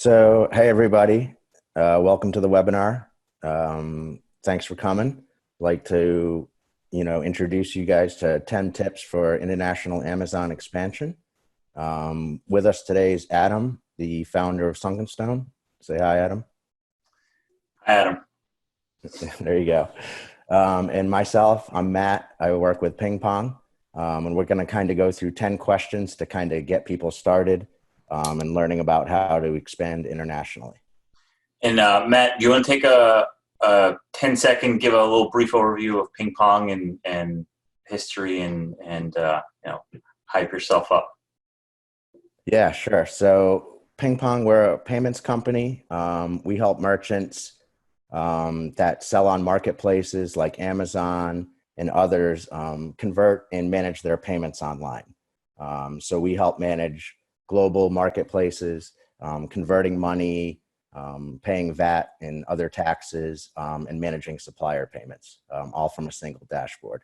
Hey everybody, welcome to the webinar. Thanks for coming. I'd like to, introduce you guys to 10 tips for international Amazon expansion. With us today is Adam, the founder of Sunken. Say hi, Adam. Adam. There you go. And myself, I'm Matt. I work with Pong, and we're going to kind of go through 10 questions to kind of get people started and learning about how to expand internationally. And Matt, do you want to take a 10-second, give a little brief overview of ping pong and history and hype yourself up? Yeah, sure. So Pong, we're a payments company. We help merchants that sell on marketplaces like Amazon and others convert and manage their payments online. So we help manage global marketplaces, converting money, paying VAT and other taxes, and managing supplier payments, all from a single dashboard.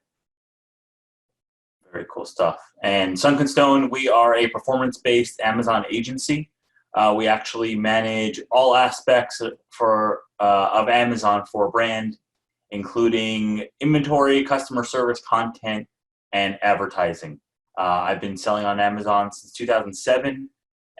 Very cool stuff. And Sunken, we are a performance-based Amazon agency. We actually manage all aspects of Amazon for a brand, including inventory, customer service, content, and advertising. I've been selling on Amazon since 2007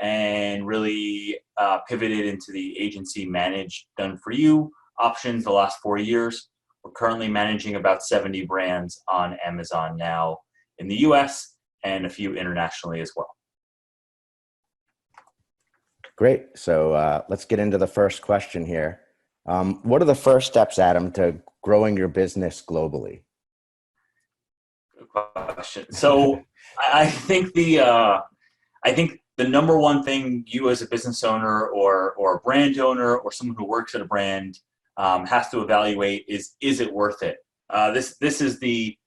and really pivoted into the agency managed done for you options the last 4 years. We're currently managing about 70 brands on Amazon now in the US and a few internationally as well. Great. So let's get into the first question here. What are the first steps, Adam, to growing your business globally? Good question. So I think the number one thing you as a business owner or a brand owner or someone who works at a brand has to evaluate is it worth it? This is the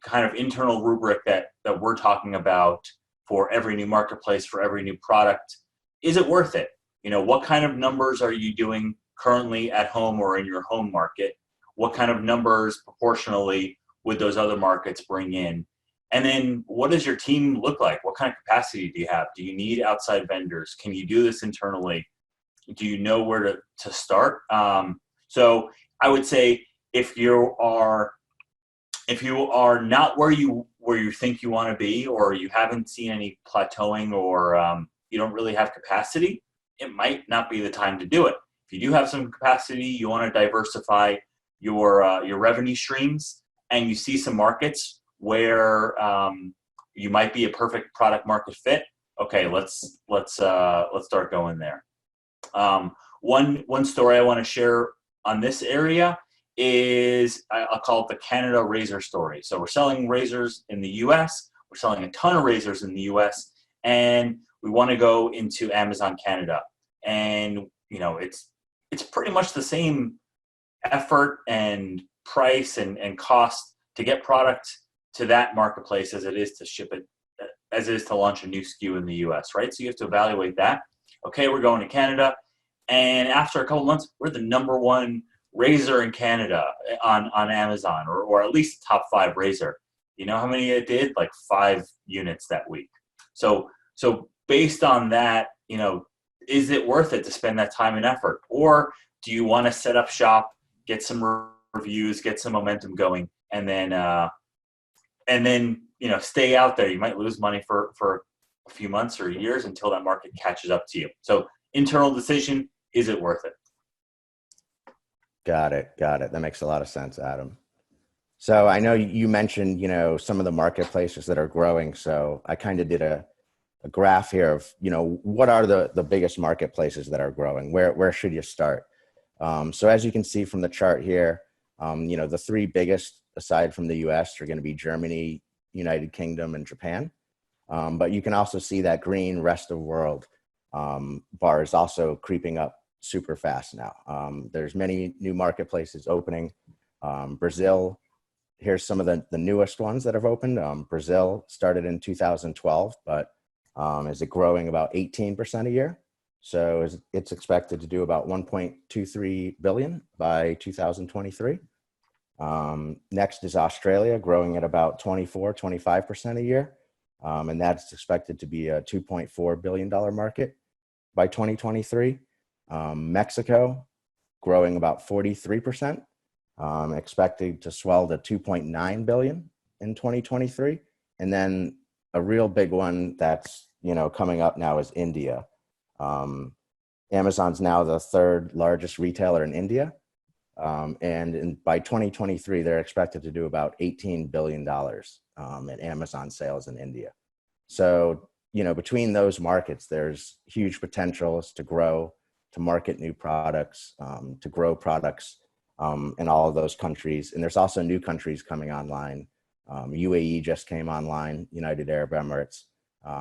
kind of internal rubric that we're talking about for every new marketplace, for every new product. Is it worth it? What kind of numbers are you doing currently at home or in your home market? What kind of numbers proportionally would those other markets bring in? And then what does your team look like? What kind of capacity do you have? Do you need outside vendors? Can you do this internally? Do you know where to start? So I would say if you are not where you think you want to be, or you haven't seen any plateauing, or you don't really have capacity, it might not be the time to do it. If you do have some capacity, you want to diversify your revenue streams, and you see some markets where you might be a perfect product market fit. Okay, let's start going there. One story I want to share on this area is I'll call it the Canada razor story. So we're selling razors in the US, we're selling a ton of razors in the US, and we want to go into Amazon Canada. And it's pretty much the same effort and price and cost to get product to that marketplace as it is to ship it, as it is to launch a new SKU in the US, right? So you have to evaluate that. Okay, we're going to Canada, and after a couple months, we're the number one razor in Canada on Amazon, or at least top 5 razor. You know how many it did? Like 5 units that week. So based on that, is it worth it to spend that time and effort? Or do you want to set up shop, get some reviews, get some momentum going, and then stay out there? You might lose money for a few months or years until that market catches up to you. So internal decision, is it worth it? Got it. That makes a lot of sense, Adam. So I know you mentioned, some of the marketplaces that are growing. So I kind of did a graph here of, what are the biggest marketplaces that are growing? Where should you start? So as you can see from the chart here, the 3 biggest aside from the US are going to be Germany, United Kingdom, and Japan. But you can also see that green rest of world bar is also creeping up super fast now. There's many new marketplaces opening. Brazil, here's some of the newest ones that have opened. Brazil started in 2012, but is it growing about 18% a year? So it's expected to do about 1.23 billion by 2023. Next is Australia, growing at about 25% a year. And that's expected to be a $2.4 billion market. by 2023. Mexico growing about 43%, expected to swell to 2.9 billion in 2023. And then a real big one that's, coming up now is India. Amazon's now the third largest retailer in India. By 2023, they're expected to do about $18 billion in Amazon sales in India. So, between those markets, there's huge potentials to grow, to market new products, to grow products in all of those countries. And there's also new countries coming online. UAE just came online, United Arab Emirates.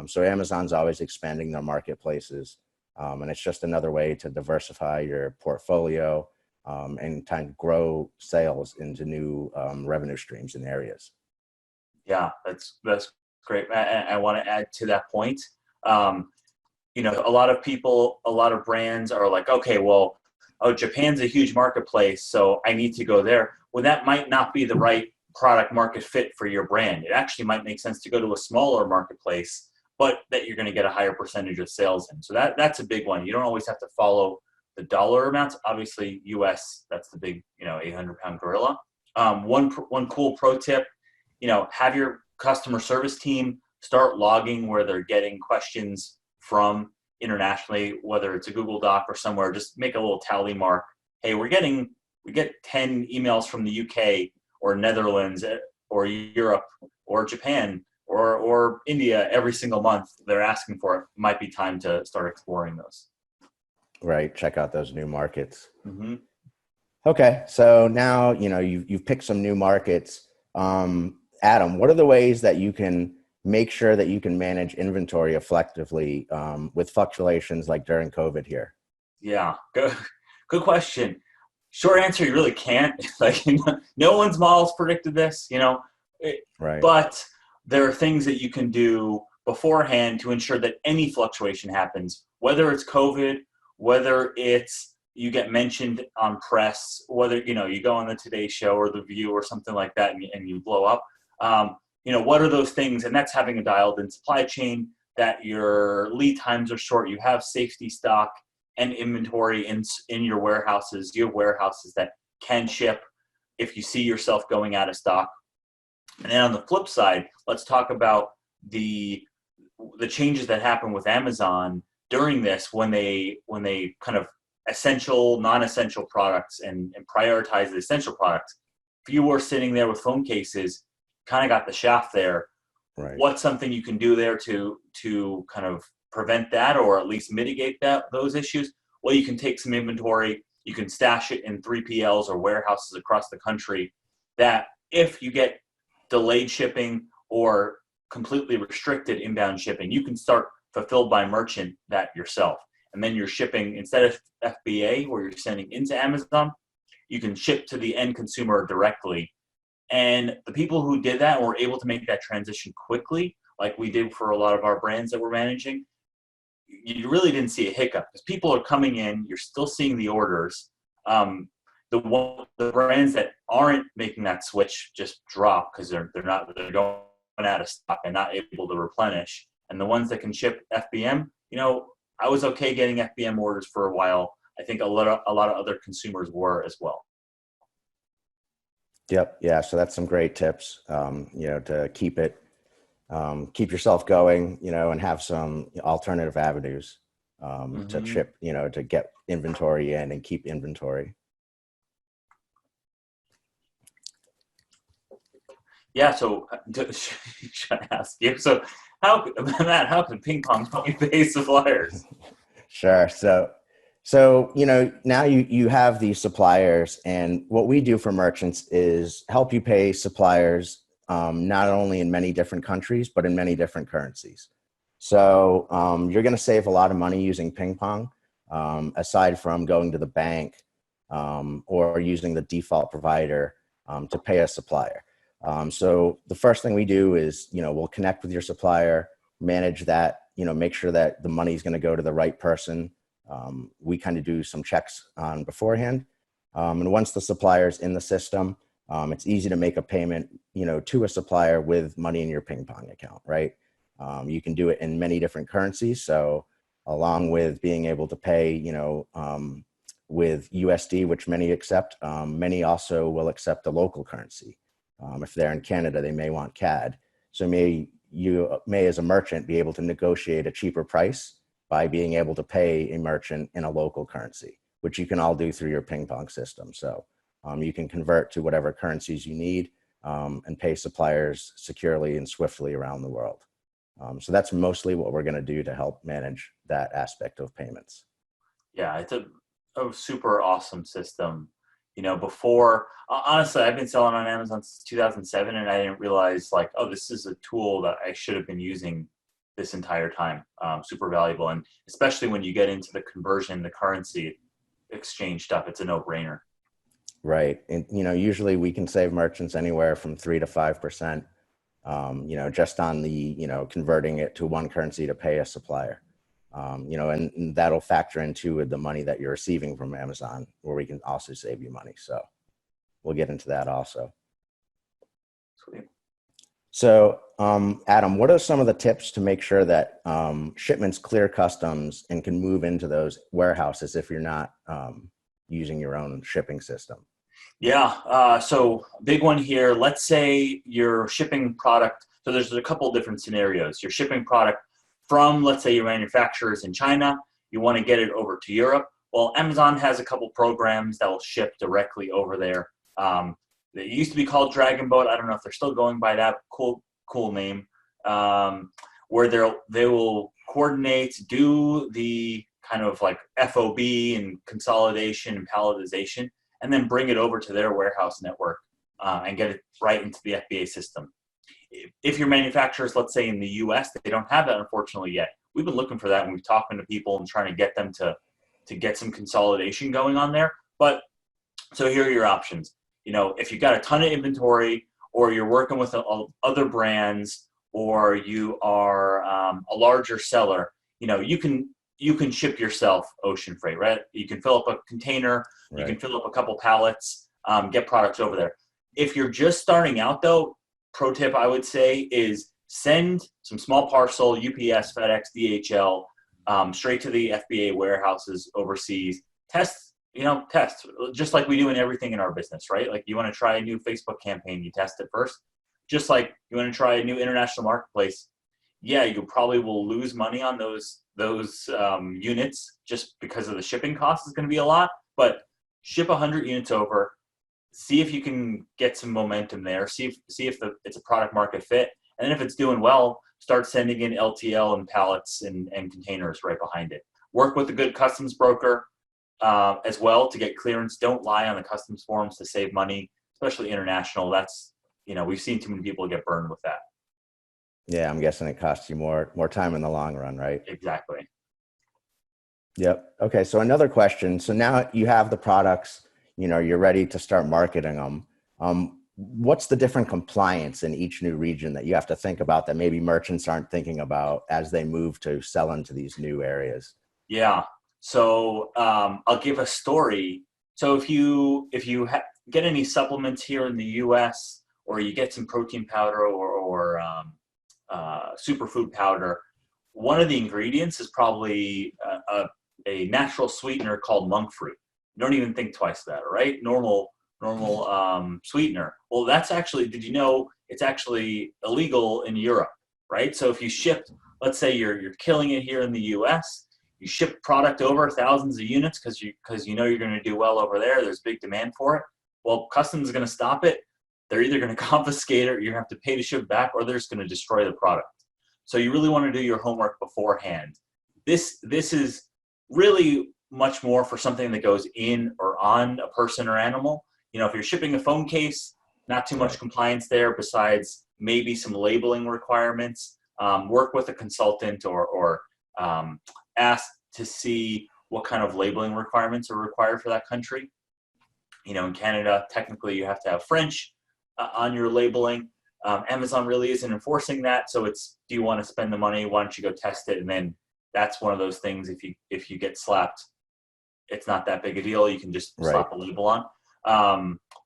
So Amazon's always expanding their marketplaces. And it's just another way to diversify your portfolio and kind of grow sales into new revenue streams and areas. Yeah, that's great. I want to add to that point. A lot of people, a lot of brands are like, okay, well, Japan's a huge marketplace, so I need to go there. Well, that might not be the right product market fit for your brand. It actually might make sense to go to a smaller marketplace, but that you're going to get a higher percentage of sales in. So that's a big one. You don't always have to follow the dollar amounts. Obviously, US, that's the big, 800-pound gorilla. One cool pro tip, have your customer service team start logging where they're getting questions from internationally, whether it's a Google Doc or somewhere. Just make a little tally mark. Hey, we get 10 emails from the UK or Netherlands or Europe or Japan or India every single month. They're asking for it. Might be time to start exploring those. Right. Check out those new markets. Mm-hmm. Okay. So now, you've picked some new markets. Adam, what are the ways that you can make sure that you can manage inventory effectively with fluctuations like during COVID here? Yeah, good question. Short answer, you really can't. No one's models predicted this, Right. But there are things that you can do beforehand to ensure that any fluctuation happens, whether it's COVID, whether it's you get mentioned on press, whether, you go on the Today Show or The View or something like that and you blow up. What are those things? And that's having a dialed in supply chain, that your lead times are short. You have safety stock and inventory in your warehouses. You have warehouses that can ship if you see yourself going out of stock. And then on the flip side, let's talk about the changes that happen with Amazon during this when they kind of essential, non-essential products and prioritize the essential products. If you were sitting there with phone cases, kind of got the shaft there. Right. What's something you can do there to kind of prevent that or at least mitigate those issues? Well, you can take some inventory, you can stash it in 3PLs or warehouses across the country, that if you get delayed shipping or completely restricted inbound shipping, you can start fulfilled by merchant that yourself. And then you're shipping, instead of FBA where you're sending into Amazon, you can ship to the end consumer directly. And the people who did that were able to make that transition quickly, like we did for a lot of our brands that we're managing. You really didn't see a hiccup because people are coming in. You're still seeing the orders. The brands that aren't making that switch just drop because they're going out of stock and not able to replenish. And the ones that can ship FBM, I was okay getting FBM orders for a while. I think a lot of other consumers were as well. Yep. Yeah. So that's some great tips, to keep yourself going, and have some alternative avenues to ship, to get inventory in and keep inventory. Yeah. So should I ask you? So Matt, how can ping pong help you pay suppliers? Sure. So, now you have these suppliers, and what we do for merchants is help you pay suppliers not only in many different countries, but in many different currencies. So you're going to save a lot of money using ping pong, aside from going to the bank or using the default provider to pay a supplier. So the first thing we do is, we'll connect with your supplier, manage that, make sure that the money is going to go to the right person. We kind of do some checks on beforehand. And once the supplier's in the system, it's easy to make a payment, to a supplier with money in your ping pong account, right? You can do it in many different currencies. So along with being able to pay, with USD, which many accept. Many also will accept the local currency. If they're in Canada, they may want CAD. So you may, as a merchant, be able to negotiate a cheaper price by being able to pay a merchant in a local currency, which you can all do through your ping pong system. So you can convert to whatever currencies you need and pay suppliers securely and swiftly around the world. So that's mostly what we're going to do to help manage that aspect of payments. Yeah, it's a super awesome system. Before, honestly, I've been selling on Amazon since 2007, and I didn't realize, like, oh, this is a tool that I should have been using this entire time. Super valuable, and especially when you get into the conversion, the currency exchange stuff, it's a no-brainer. Right. And, usually we can save merchants anywhere from 3 to 5%, just on the, converting it to one currency to pay a supplier. And that'll factor into the money that you're receiving from Amazon, where we can also save you money. So we'll get into that also. Sweet. So, Adam, what are some of the tips to make sure that shipments clear customs and can move into those warehouses if you're not using your own shipping system? Yeah. So big one here. Let's say you're shipping product. So there's a couple different scenarios. You're shipping product from, let's say, your manufacturers in China. You want to get it over to Europe. Well, Amazon has a couple programs that will ship directly over there. They used to be called Dragon Boat. I don't know if they're still going by that cool name. Where they will coordinate, do the kind of like FOB and consolidation and palletization, and then bring it over to their warehouse network and get it right into the FBA system. If your manufacturers, let's say in the US, they don't have that, unfortunately, yet. We've been looking for that, and we've talked to people and trying to get them to get some consolidation going on there. But so here are your options. If you've got a ton of inventory, or you're working with other brands, or you are a larger seller, you can ship yourself ocean freight, right? You can fill up a container, right. You can fill up a couple pallets, get products over there. If you're just starting out, though, pro tip I would say is send some small parcel, UPS, FedEx, DHL, straight to the FBA warehouses overseas. Test, just like we do in everything in our business, right? Like, you want to try a new Facebook campaign, you test it first. Just like you want to try a new international marketplace, yeah, you probably will lose money on those units just because of the shipping cost is going to be a lot. But ship 100 units over, see if you can get some momentum there. See if it's a product market fit, and then if it's doing well, start sending in LTL and pallets and containers right behind it. Work with a good customs broker as well to get clearance. Don't lie on the customs forms to save money, especially international. That's we've seen too many people get burned with that. Yeah, I'm guessing it costs you more time in the long run, right? Exactly. Yep. Okay. So another question. So now you have the products, you're ready to start marketing them. What's the different compliance in each new region that you have to think about that maybe merchants aren't thinking about as they move to sell into these new areas? Yeah. So I'll give a story. So if you get any supplements here in the U.S., or you get some protein powder or superfood powder, one of the ingredients is probably a natural sweetener called monk fruit. You don't even think twice about it, right? Normal sweetener. Well, that's actually, did you know it's actually illegal in Europe, right? So if you shipped, let's say you're killing it here in the US, you ship product over thousands of units because you know you're going to do well over there. There's big demand for it. Well, customs is going to stop it. They're either going to confiscate it, or you're going to have to pay to ship back, or they're just going to destroy the product. So you really want to do your homework beforehand. This is really much more for something that goes in or on a person or animal. If you're shipping a phone case, not too much compliance there besides maybe some labeling requirements. Work with a consultant or ask to see what kind of labeling requirements are required for that country. In Canada, technically you have to have French on your labeling. Amazon really isn't enforcing that, so it's, do you want to spend the money? Why don't you go test it? And then that's one of those things, if you get slapped, it's not that big a deal. You can just slap a label on.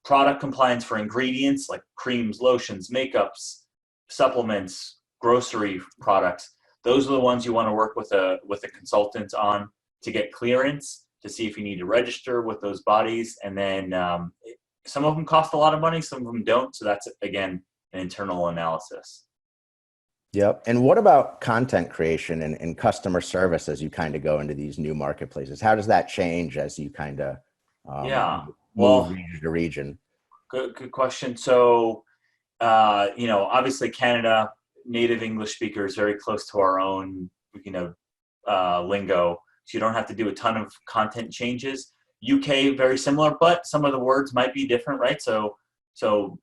Product compliance for ingredients like creams, lotions, makeups, supplements, grocery products. those are the ones you want to work with a consultant on to get clearance, to see if you need to register with those bodies. And then some of them cost a lot of money, some of them don't. So that's, again, an internal analysis. Yep. And what about content creation and customer service as you kind of go into these new marketplaces? How does that change as you kind of Yeah. move Well, region to region? good question. So, obviously Canada, native English speakers, very close to our own, lingo. So you don't have to do a ton of content changes. UK, very similar, but some of the words might be different, right? So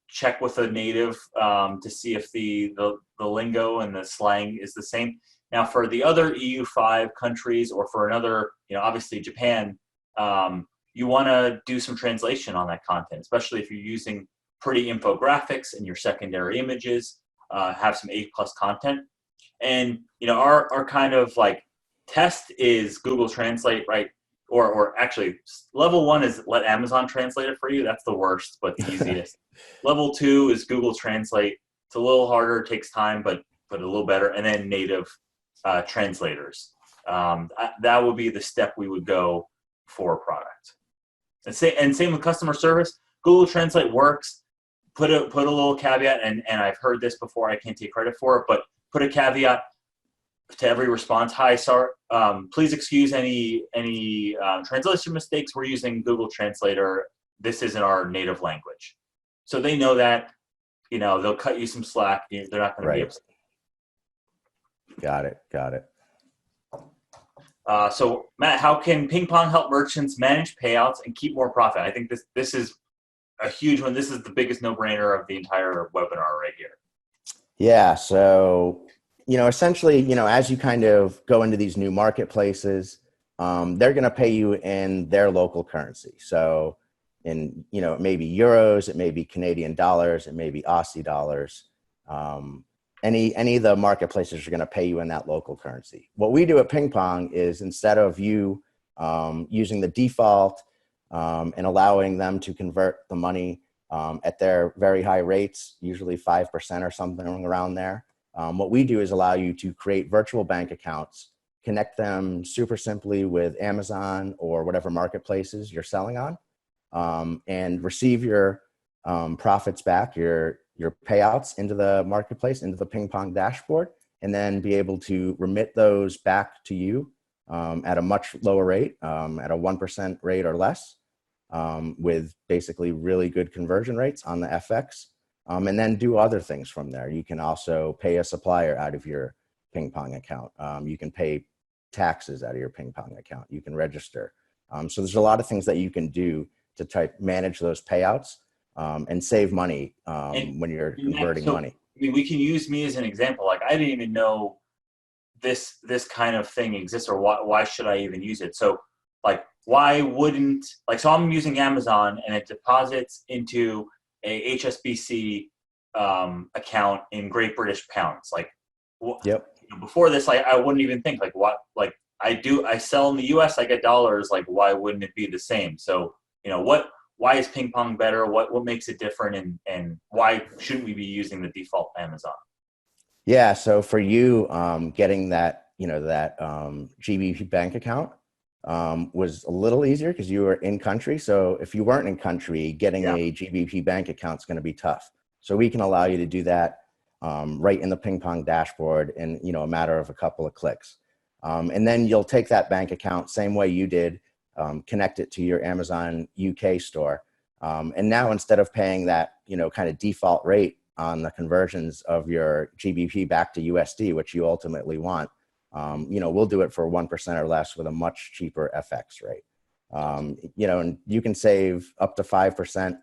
check with a native to see if the lingo and the slang is the same. Now, for the other EU5 countries, or for another, obviously Japan, you want to do some translation on that content, especially if you're using pretty infographics in your secondary images, have some A+ content. And, our kind of like test is Google Translate, right? Or actually, level 1 is let Amazon translate it for you. That's the worst, but the easiest. Level 2 is Google Translate. It's a little harder, takes time, but a little better. And then native translators. That would be the step we would go for a product. And same with customer service. Google Translate works. Put a little caveat, and I've heard this before. I can't take credit for it, but put a caveat to every response. Hi, sorry. Please excuse any translation mistakes. We're using Google Translator. This isn't our native language, so they know that. They'll cut you some slack. They're not going to be upset. Got it. So Matt, how can Ping Pong help merchants manage payouts and keep more profit? I think this is a huge one. This is the biggest no-brainer of the entire webinar right here. Yeah. So, essentially, as you kind of go into these new marketplaces, they're going to pay you in their local currency. So in, it may be euros, it may be Canadian dollars, it may be Aussie dollars. Any of the marketplaces are going to pay you in that local currency. What we do at Ping Pong is, instead of you using the default and allowing them to convert the money at their very high rates, usually 5% or something around there, what we do is allow you to create virtual bank accounts, connect them super simply with Amazon or whatever marketplaces you're selling on, and receive your profits back, your payouts into the marketplace, into the Ping Pong dashboard, and then be able to remit those back to you at a much lower rate, at a 1% rate or less, with basically really good conversion rates on the FX, and then do other things from there. You can also pay a supplier out of your Ping Pong account. You can pay taxes out of your Ping Pong account. You can register. So there's a lot of things that you can do to manage those payouts and save money when you're converting money. I mean, we can use me as an example. Like, I didn't even know this kind of thing exists, or why should I even use it? So, like, why wouldn't, like, so I'm using Amazon and it deposits into a HSBC account in Great British pounds. Like, Yep. Before this, like, I wouldn't even think, like, what, like, I sell in the US, I get dollars. Like, why wouldn't it be the same? So, why is Ping Pong better? What makes it different, and why shouldn't we be using the default Amazon? Yeah. So for you, getting that, that GBP bank account was a little easier because you were in country. So if you weren't in country, getting a GBP bank account is going to be tough. So we can allow you to do that right in the Ping Pong dashboard in, a matter of a couple of clicks. And then you'll take that bank account, same way you did, connect it to your Amazon UK store. And now, instead of paying that, kind of default rate on the conversions of your GBP back to USD, which you ultimately want, we'll do it for 1% or less with a much cheaper FX rate. And you can save up to 5%,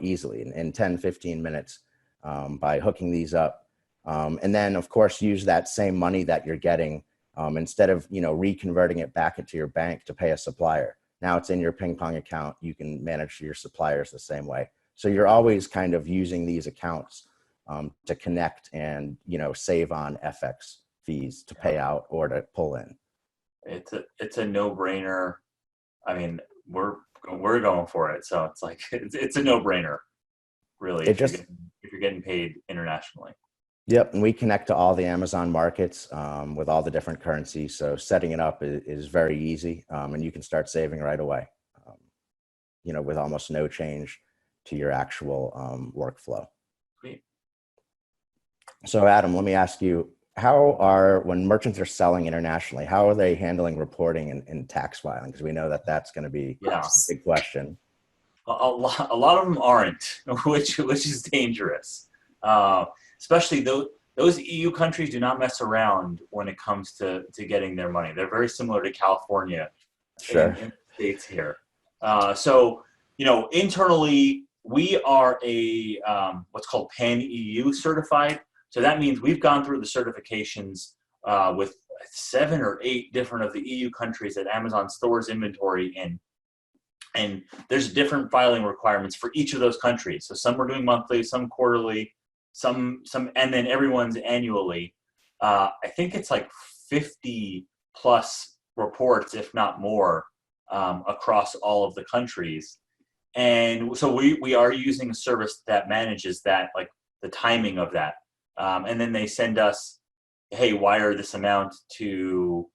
easily in 10, 15 minutes by hooking these up. And then, of course, use that same money that you're getting, instead of, reconverting it back into your bank to pay a supplier. Now it's in your Ping Pong account. You can manage your suppliers the same way. So you're always kind of using these accounts to connect and, save on FX fees to pay out or to pull in. It's a no-brainer. I mean, we're going for it. So it's like, it's a no-brainer, really, if you're getting paid internationally. Yep, and we connect to all the Amazon markets with all the different currencies. So setting it up is very easy, and you can start saving right away. Um, with almost no change to your actual workflow. Great. So, Adam, let me ask you: when merchants are selling internationally, how are they handling reporting and tax filing? Because we know that that's going to be a Yes. big question. A lot of them aren't, which is dangerous. Uh, Especially those EU countries do not mess around when it comes to getting their money. They're very similar to California Sure. in the States here. So, internally, we are a what's called Pan EU certified. So that means we've gone through the certifications with 7 or 8 different of the EU countries that Amazon stores inventory in. And there's different filing requirements for each of those countries. So some are doing monthly, some quarterly, and then everyone's annually. I think it's like 50 plus reports, if not more, across all of the countries. And so we are using a service that manages that, like the timing of that. And then they send us, hey, wire this amount to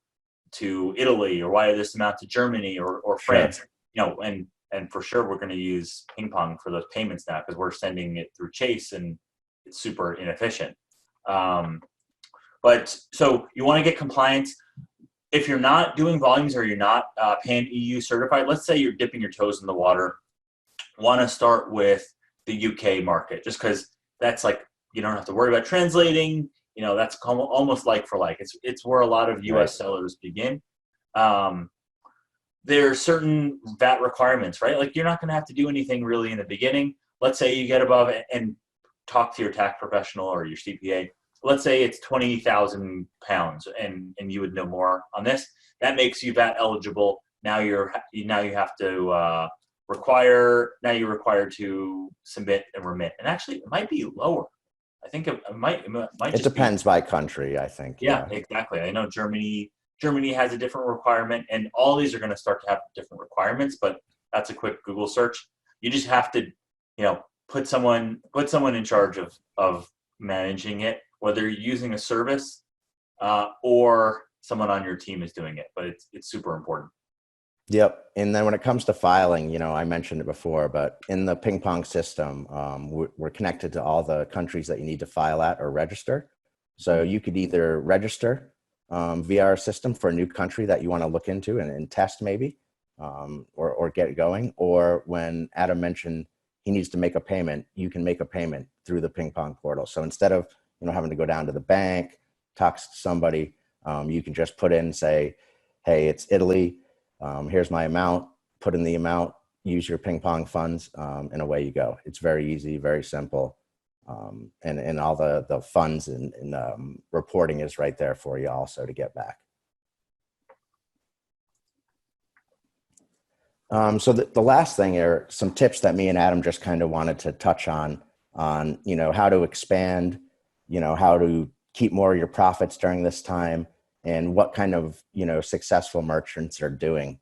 Italy, or wire this amount to Germany or Sure. France. And for sure we're going to use Ping Pong for those payments now, because we're sending it through Chase and it's super inefficient. But so you want to get compliance. If you're not doing volumes, or you're not Pan EU certified, let's say you're dipping your toes in the water, want to start with the UK market, just because that's like, you don't have to worry about translating. That's almost like for like. It's where a lot of Right. US sellers begin. Um, there are certain VAT requirements, right? Like, you're not going to have to do anything really in the beginning. Let's say you get above it and talk to your tax professional or your CPA. Let's say it's 20,000 pounds, and you would know more on this. That makes you VAT eligible. Now you have to you're required to submit and remit. And actually, it might be lower. I think it might It just be. depends by country, I think. Yeah, Yeah. exactly. I know Germany has a different requirement, and all these are going to start to have different requirements. But that's a quick Google search. You just have to, put someone in charge of managing it, whether you're using a service or someone on your team is doing it. But it's super important. Yep. And then when it comes to filing, I mentioned it before, but in the ping pong system, we're connected to all the countries that you need to file at or register. So Mhm. you could either register via our system for a new country that you want to look into and test maybe, or get going. Or when Adam mentioned he needs to make a payment, you can make a payment through the ping pong portal. So instead of having to go down to the bank, talk to somebody, you can just put in, say, hey, it's Italy. Here's my amount, put in the amount, use your ping pong funds, and away you go. It's very easy, very simple. And all the funds and reporting is right there for you also to get back. So the last thing are some tips that me and Adam just kind of wanted to touch on how to expand, how to keep more of your profits during this time, and what kind of, successful merchants are doing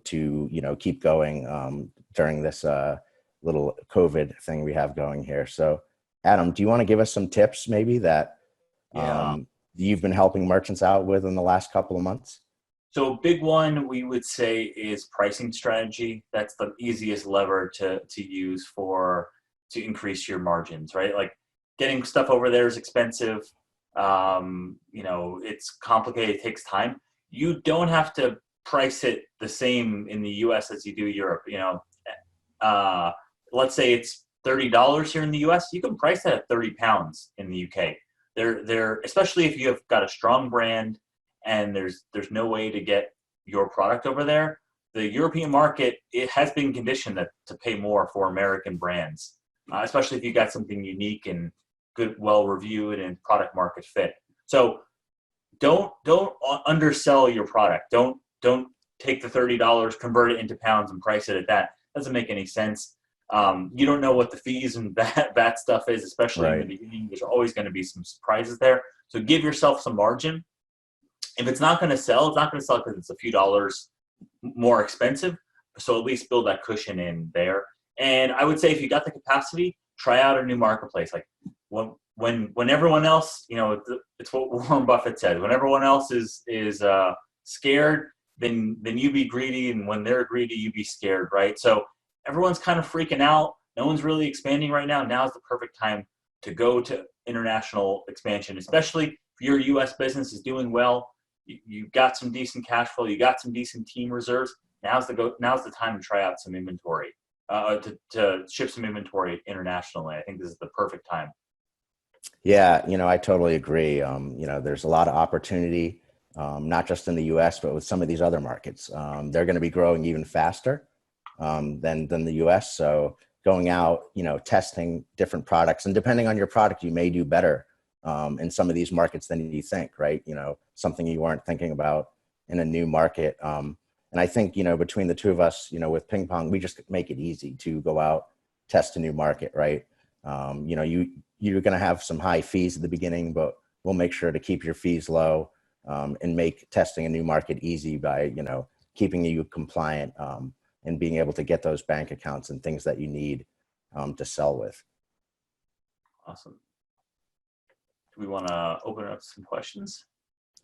to, keep going during this little COVID thing we have going here. So, Adam, do you want to give us some tips maybe that Yeah. you've been helping merchants out with in the last couple of months? So a big one we would say is pricing strategy. That's the easiest lever to use to increase your margins, right? Like, getting stuff over there is expensive. It's complicated. It takes time. You don't have to price it the same in the U.S. as you do Europe. Uh, let's say it's $30 here in the U.S. You can price that at £30 in the UK. They're especially if you have got a strong brand and there's no way to get your product over there. The European market, it has been conditioned to pay more for American brands, especially if you got something unique and good, well reviewed and product market fit. So don't undersell your product. Don't take the $30, convert it into pounds, and price it at that. Doesn't make any sense. You don't know what the fees and that stuff is, especially in the Right. beginning. There's always going to be some surprises there. So give yourself some margin. If it's not going to sell, it's not going to sell because it's a few dollars more expensive. So at least build that cushion in there. And I would say if you got the capacity, try out a new marketplace. Like, when everyone else, it's what Warren Buffett said. When everyone else is scared, then you be greedy, and when they're greedy, you be scared, right? So everyone's kind of freaking out. No one's really expanding right now. Now is the perfect time to go to international expansion, especially if your U.S. business is doing well. You've got some decent cash flow. You got some decent team reserves. Now's the time to try out some inventory, to ship some inventory internationally. I think this is the perfect time. Yeah, I totally agree. There's a lot of opportunity, not just in the U.S., but with some of these other markets. They're going to be growing even faster than the U.S. So going out, testing different products, and depending on your product, you may do better in some of these markets than you think, right? Something you weren't thinking about in a new market. And I think, between the two of us, with Ping Pong, we just make it easy to go out, test a new market, right? You're going to have some high fees at the beginning, but we'll make sure to keep your fees low and make testing a new market easy by, keeping you compliant and being able to get those bank accounts and things that you need to sell with. Awesome. Do we want to open it up to some questions?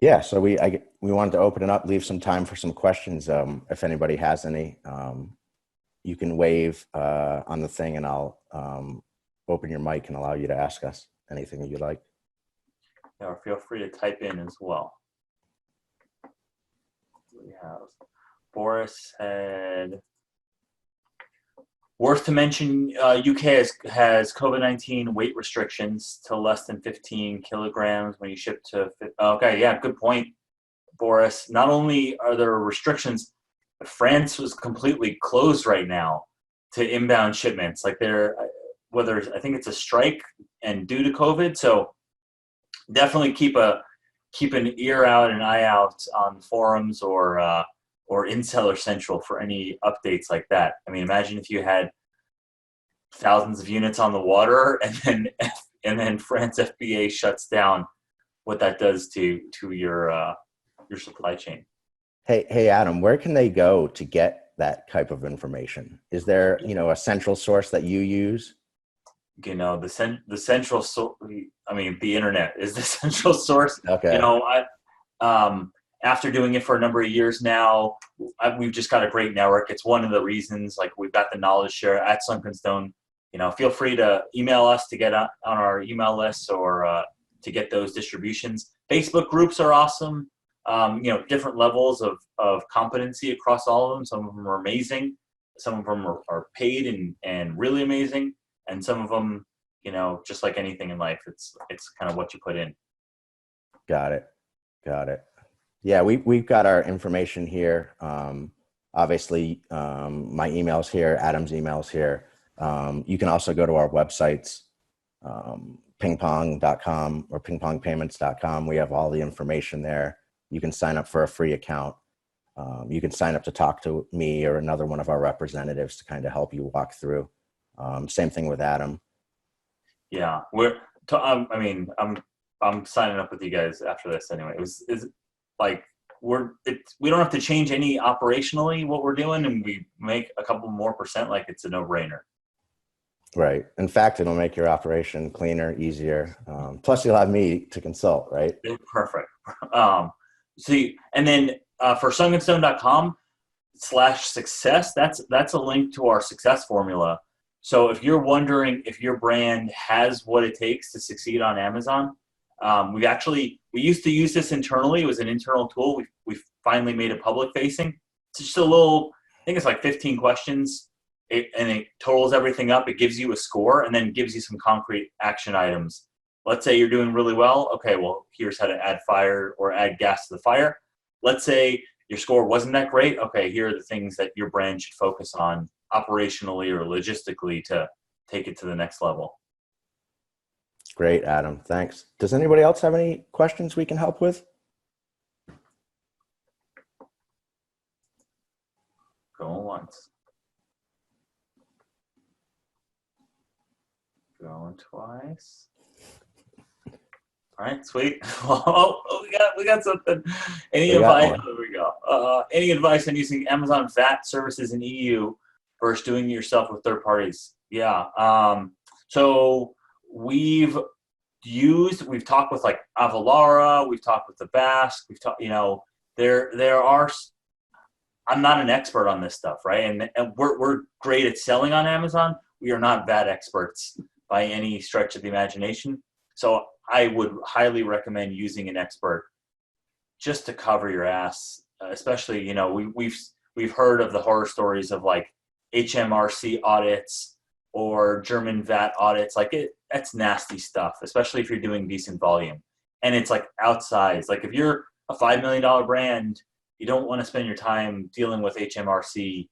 Yeah, so we wanted to open it up, leave some time for some questions. If anybody has any, you can wave on the thing, and I'll open your mic and allow you to ask us anything that you'd like. Yeah, or feel free to type in as well. We have Boris said, worth to mention, UK has COVID-19 weight restrictions to less than 15 kilograms when you ship to. Okay, yeah, good point, Boris. Not only are there restrictions, France was completely closed right now to inbound shipments. Like I think it's a strike and due to COVID. So definitely keep an ear out, an eye out on forums or InSeller Central for any updates like that. I mean, imagine if you had thousands of units on the water and then France FBA shuts down, what that does to your supply chain. Hey, Adam, where can they go to get that type of information? Is there, a central source that you use? The central source. I mean, the internet is the central source. Okay. After doing it for a number of years now, we've just got a great network. It's one of the reasons, like, we've got the knowledge share at Sunken Stone. Feel free to email us to get on our email list or to get those distributions. Facebook groups are awesome. Different levels of competency across all of them. Some of them are amazing. Some of them are paid and really amazing. And some of them, just like anything in life, it's kind of what you put in. Got it. Yeah, we've got our information here. Obviously, my email's here, Adam's email's here. You can also go to our websites, pingpong.com or pingpongpayments.com. We have all the information there. You can sign up for a free account. You can sign up to talk to me or another one of our representatives to kind of help you walk through. Same thing with Adam. Yeah, I'm signing up with you guys after this anyway. We don't have to change any operationally what we're doing, and we make a couple more %. Like, it's a no-brainer. Right. In fact, it'll make your operation cleaner, easier. Plus, you'll have me to consult, right? Perfect. And then for sunkenstone.com/success, that's a link to our success formula. So if you're wondering if your brand has what it takes to succeed on Amazon, we used to use this internally. It was an internal tool. We finally made it public facing. It's just a little, I think it's like 15 questions, and it totals everything up. It gives you a score and then gives you some concrete action items. Let's say you're doing really well. Okay, well, here's how to add fire or add gas to the fire. Let's say your score wasn't that great. Okay, here are the things that your brand should focus on operationally or logistically to take it to the next level. Great, Adam. Thanks. Does anybody else have any questions we can help with? Going once. Going twice. All right, sweet. We got something. Any advice? There we go. Any advice on using Amazon VAT services in EU versus doing it yourself with third parties? Yeah. So we've we've talked with like Avalara, we've talked with the Basque, we've talked, there are, I'm not an expert on this stuff, right? And we're great at selling on Amazon. We are not bad experts by any stretch of the imagination. So I would highly recommend using an expert just to cover your ass, especially, we've heard of the horror stories of like HMRC audits or German VAT audits. Like that's nasty stuff, especially if you're doing decent volume. And it's like outsized. Like if you're a $5 million brand, you don't want to spend your time dealing with HMRC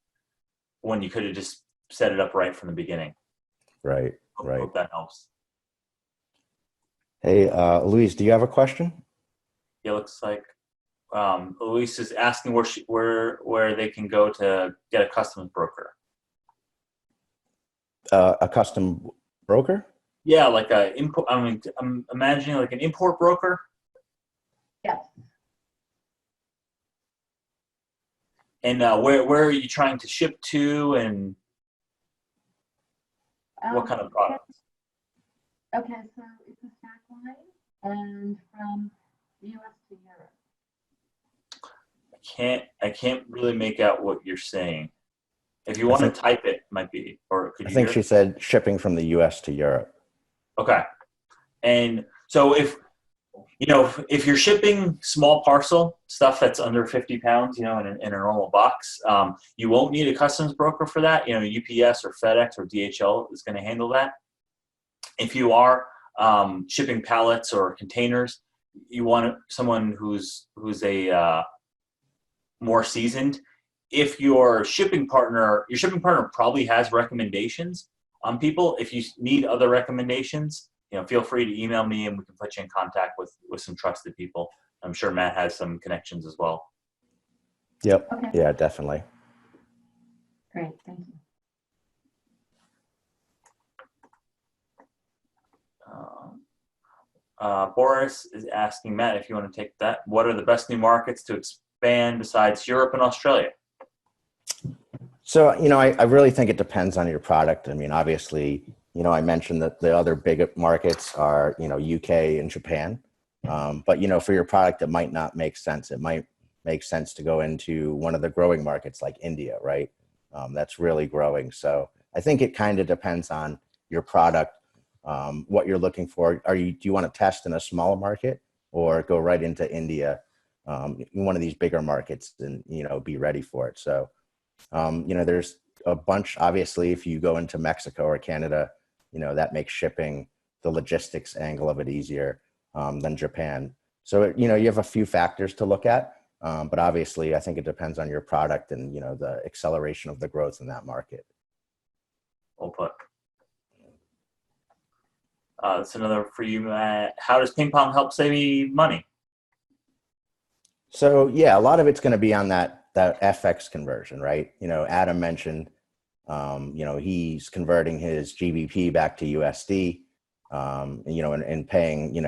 when you could have just set it up right from the beginning. Right. Hope that helps. Hey, Louise, do you have a question? It looks like Luis is asking where they can go to get a customs broker. A custom broker? Yeah, like a import. I mean, I'm imagining like an import broker. Yes. And where are you trying to ship to, and what kind of products? Okay, so it's a stack line, and from the U.S. to Europe. I can't really make out what you're saying. If you want to type it, might be, or could you? I think she said shipping from the U.S. to Europe. Okay, and so if you're shipping small parcel stuff that's under 50 pounds, in a normal box, you won't need a customs broker for that. UPS or FedEx or DHL is going to handle that. If you are shipping pallets or containers, you want someone who's a more seasoned. If your shipping partner probably has recommendations on people. If you need other recommendations, feel free to email me and we can put you in contact with some trusted people. I'm sure Matt has some connections as well. Yep. Okay. Yeah, definitely. Great, thank you. Boris is asking Matt if you want to take that. What are the best new markets to expand besides Europe and Australia? So, I really think it depends on your product. I mean, obviously, I mentioned that the other big markets are, UK and Japan. But, for your product, it might not make sense. It might make sense to go into one of the growing markets like India, right? That's really growing. So I think it kind of depends on your product, what you're looking for. Do you want to test in a smaller market or go right into India, in one of these bigger markets and, be ready for it? So, there's a bunch, obviously, if you go into Mexico or Canada, that makes shipping, the logistics angle of it easier than Japan. So, you have a few factors to look at, but obviously I think it depends on your product and, the acceleration of the growth in that market. Well put. That's another for you, Matt. How does ping pong help save me money? So yeah, a lot of it's going to be on that FX conversion, right? Adam mentioned, he's converting his GBP back to USD, and paying,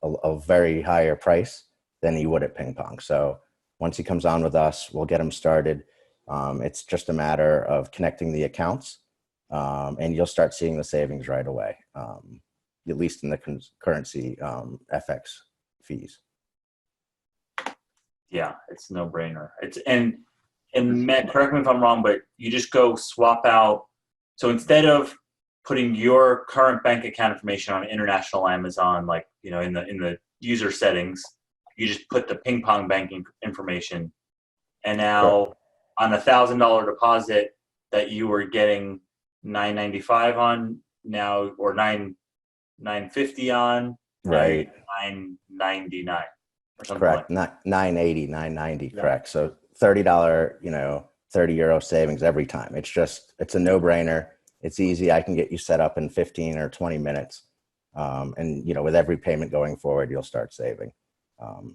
a very higher price than he would at ping pong. So once he comes on with us, we'll get him started. It's just a matter of connecting the accounts, and you'll start seeing the savings right away, at least in the currency FX fees. Yeah, it's a no-brainer. And Matt, correct me if I'm wrong, but you just go swap out. So instead of putting your current bank account information on international Amazon, like in the user settings, you just put the ping pong banking information, and now Correct. On $1,000 deposit that you were getting $9.95 on now, or $9.50 on, Right. $9.99 or something. Correct. Like Not $9.80, $9.90. Yeah. Correct. So $30, 30 euro savings every time. It's a no-brainer. It's easy. I can get you set up in 15 or 20 minutes. And with every payment going forward, you'll start saving.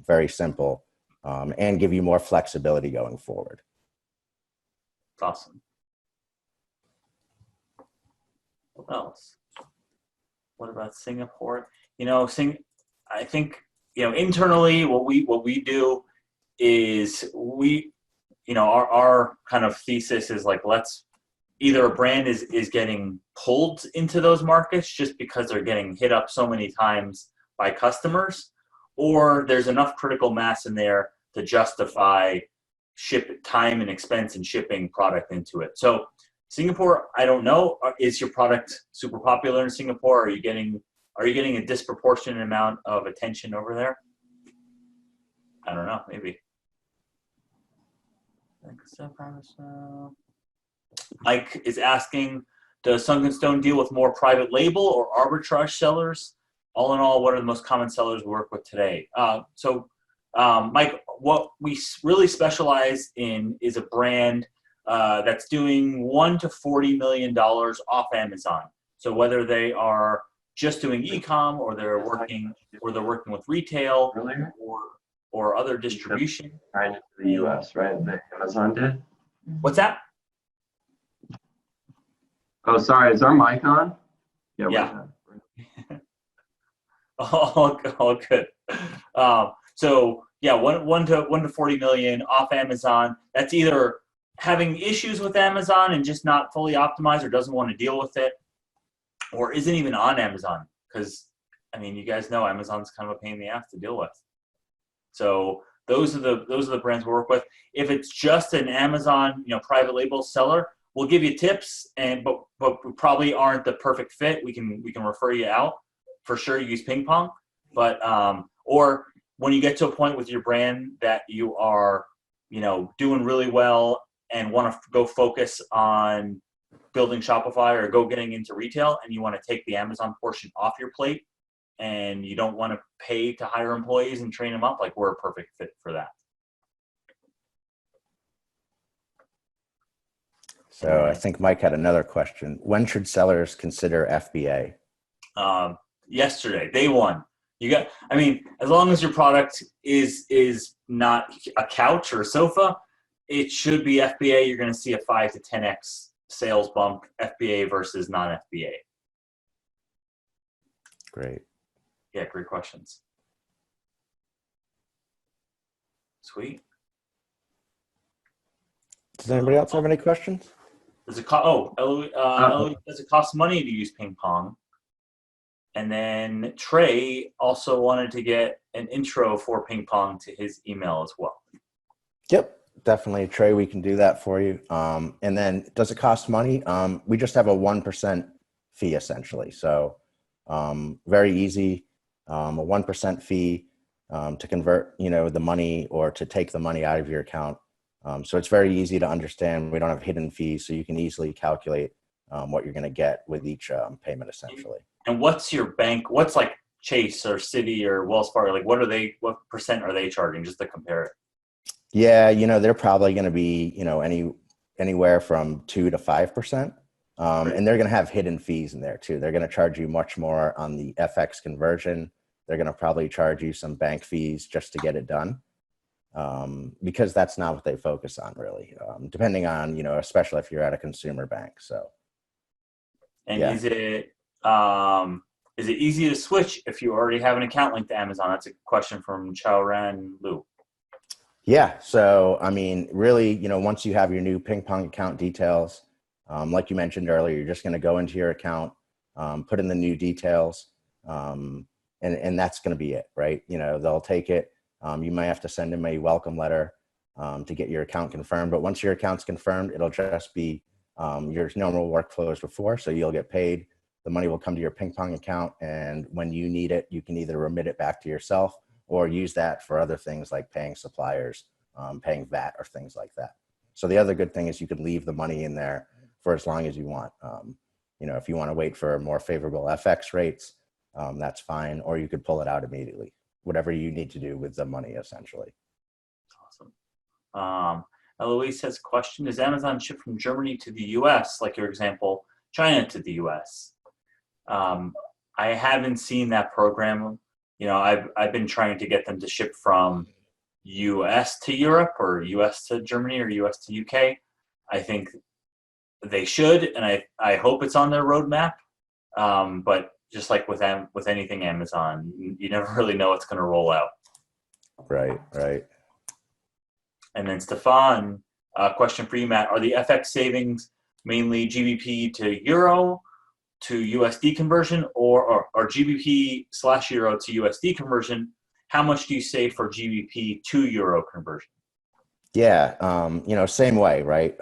Very simple, and give you more flexibility going forward. Awesome. What else? What about Singapore? I think internally what we do is our kind of thesis is like, let's either a brand is getting pulled into those markets just because they're getting hit up so many times by customers, or there's enough critical mass in there to justify ship time and expense and shipping product into it. So Singapore, I don't know. Is your product super popular in Singapore? Are you getting a disproportionate amount of attention over there? I don't know. Maybe. Mike is asking, does Sunken Stone deal with more private label or arbitrage sellers? All in all, what are the most common sellers we work with today? Mike, what we really specialize in is a brand that's doing $1 to $40 million off Amazon. So whether they are just doing e-com or they're working with retail or other distribution. Right into the US, right? That Amazon did. What's that? Oh, sorry. Is our mic on? Yeah. All good. So yeah, one to 40 million off Amazon. That's either having issues with Amazon and just not fully optimized or doesn't want to deal with it, or isn't even on Amazon. Because I mean, you guys know Amazon's kind of a pain in the ass to deal with. So those are the brands we work with. If it's just an Amazon, private label seller, we'll give you tips, but we probably aren't the perfect fit. We can refer you out. For sure, use Ping Pong, but or when you get to a point with your brand that you are, doing really well and want to go focus on building Shopify or getting into retail, and you want to take the Amazon portion off your plate, and you don't want to pay to hire employees and train them up, like we're a perfect fit for that. So I think Mike had another question. When should sellers consider FBA? Yesterday, day one. As long as your product is not a couch or a sofa, it should be FBA. You're going to see a 5 to 10x sales bump, FBA versus non-FBA. Great. Yeah, great questions. Sweet. Does anybody else have any questions? Does it cost money to use Ping Pong? And then Trey also wanted to get an intro for Ping Pong to his email as well. Yep, definitely, Trey. We can do that for you. And then, does it cost money? We just have a 1% fee essentially. So very easy. A 1% fee to convert, the money or to take the money out of your account. So it's very easy to understand. We don't have hidden fees, so you can easily calculate what you're going to get with each payment essentially. And what's your bank? What's like Chase or Citi or Wells Fargo? Like, what percent are they charging, just to compare it? Yeah, they're probably going to be, anywhere from 2 to 5%. And they're going to have hidden fees in there too. They're going to charge you much more on the FX conversion. They're going to probably charge you some bank fees just to get it done. Because that's not what they focus on really, depending on, especially if you're at a consumer bank. So. And yeah. Is it easy to switch if you already have an account linked to Amazon? That's a question from Chao Ran Lu. Yeah. So, really, once you have your new Ping Pong account details, like you mentioned earlier, you're just going to go into your account, put in the new details, and that's going to be it, right? They'll take it. You might have to send them a welcome letter to get your account confirmed. But once your account's confirmed, it'll just be your normal workflow as before. So you'll get paid. The money will come to your Ping Pong account. And when you need it, you can either remit it back to yourself or use that for other things like paying suppliers, paying VAT or things like that. So the other good thing is you can leave the money in there for as long as you want. If you want to wait for more favorable FX rates, that's fine. Or you could pull it out immediately. Whatever you need to do with the money, essentially. Awesome. Eloise has a question. Does Amazon ship from Germany to the US, like your example, China to the US? I haven't seen that program. I've been trying to get them to ship from US to Europe or US to Germany or US to UK. I think they should, and I hope it's on their roadmap. But just like with anything Amazon, you never really know what's going to roll out. Right. And then Stefan, question for you, Matt. Are the FX savings mainly GBP to Euro to USD conversion, or GBP/Euro to USD conversion? How much do you save for GBP to Euro conversion? Yeah, same way, right?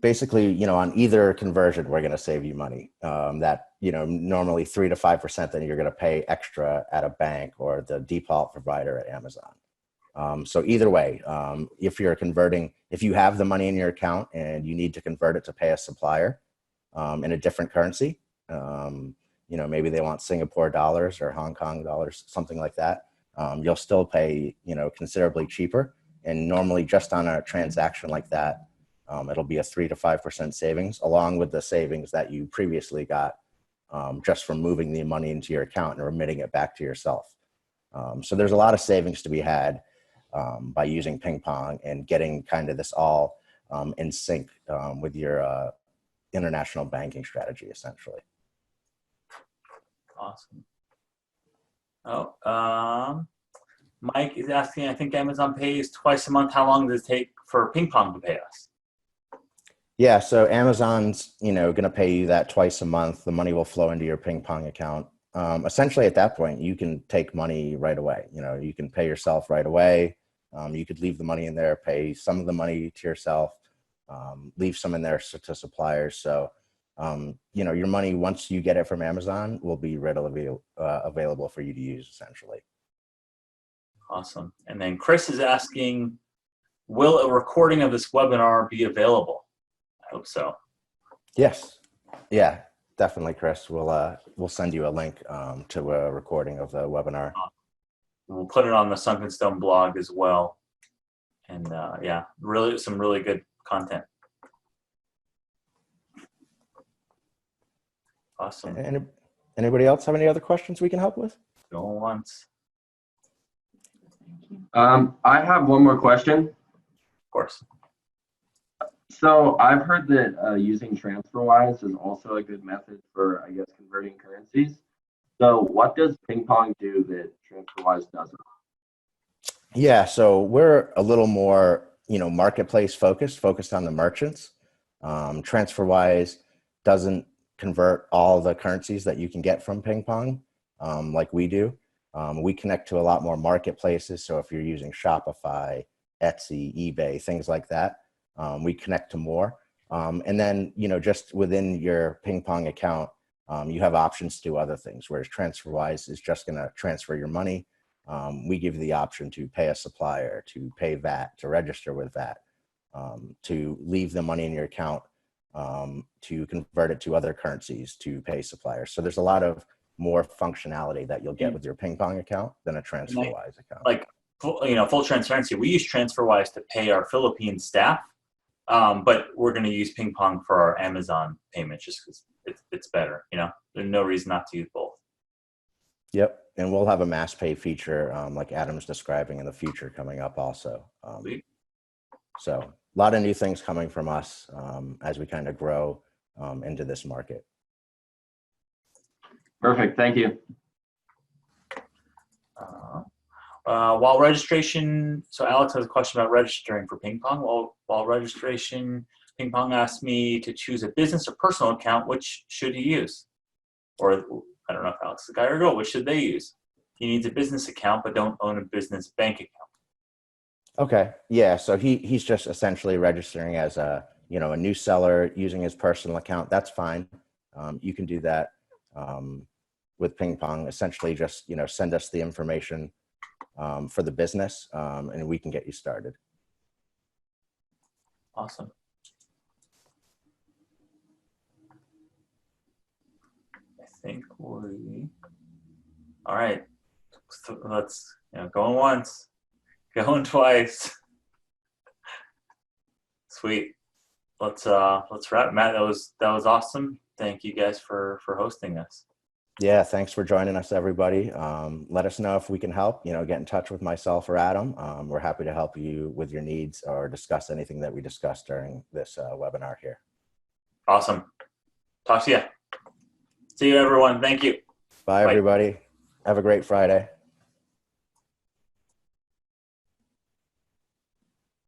Basically, on either conversion, we're going to save you money. That, normally 3 to 5% that you're going to pay extra at a bank or the default provider at Amazon. So either way, if you have the money in your account and you need to convert it to pay a supplier in a different currency, maybe they want Singapore dollars or Hong Kong dollars, something like that, you'll still pay, considerably cheaper. And normally just on a transaction like that, it'll be a 3 to 5% savings, along with the savings that you previously got just from moving the money into your account and remitting it back to yourself. So there's a lot of savings to be had by using Ping Pong and getting kind of this all in sync with your international banking strategy, essentially. Awesome. Mike is asking, I think Amazon pays twice a month. How long does it take for Ping Pong to pay us? Yeah, so Amazon's, going to pay you that twice a month. The money will flow into your Ping Pong account. Essentially, at that point, you can take money right away. You can pay yourself right away. You could leave the money in there, pay some of the money to yourself, leave some in there to suppliers. So, your money, once you get it from Amazon, will be readily available for you to use, essentially. Awesome. And then Chris is asking, will a recording of this webinar be available? I hope so. Yes. Yeah, definitely, Chris. We'll send you a link to a recording of the webinar. We'll put it on the Sunken Stone blog as well. And really some really good content. Awesome. Anybody else have any other questions we can help with? Going once. I have one more question. Of course. So I've heard that using TransferWise is also a good method for, I guess, converting currencies. So what does Ping Pong do that TransferWise doesn't? Yeah, so we're a little more, marketplace focused on the merchants. TransferWise doesn't convert all the currencies that you can get from Ping Pong like we do. We connect to a lot more marketplaces. So if you're using Shopify, Etsy, eBay, things like that, we connect to more. And then, just within your Ping Pong account, you have options to do other things, whereas TransferWise is just going to transfer your money. We give you the option to pay a supplier, to pay VAT, to register with VAT, to leave the money in your account, to convert it to other currencies, to pay suppliers. So there's a lot of more functionality that you'll get with your Ping Pong account than a TransferWise account. Like, full transparency, we use TransferWise to pay our Philippine staff, but we're going to use Ping Pong for our Amazon payments just because it's better. There's no reason not to use both. Yep. And we'll have a mass pay feature like Adam's describing in the future coming up also. So a lot of new things coming from us as we kind of grow into this market. Perfect. Thank you. While registration, so Alex has a question about registering for Ping Pong. While registration, Ping Pong asked me to choose a business or personal account. Which should he use? Or I don't know if Alex is a guy or a girl. Which should they use? He needs a business account but don't own a business bank account. Okay. Yeah. So he's just essentially registering as a new seller using his personal account. That's fine. You can do that with Ping Pong. Essentially just, send us the information for the business and we can get you started. Awesome. I think all right. So let's, going once, going twice. Sweet. Let's wrap. Matt, that was awesome. Thank you guys for hosting this. Yeah, thanks for joining us, everybody. Let us know if we can help. Get in touch with myself or Adam. We're happy to help you with your needs or discuss anything that we discussed during this webinar here. Awesome. Talk to you. See you, everyone. Thank you. Bye, everybody. Have a great Friday.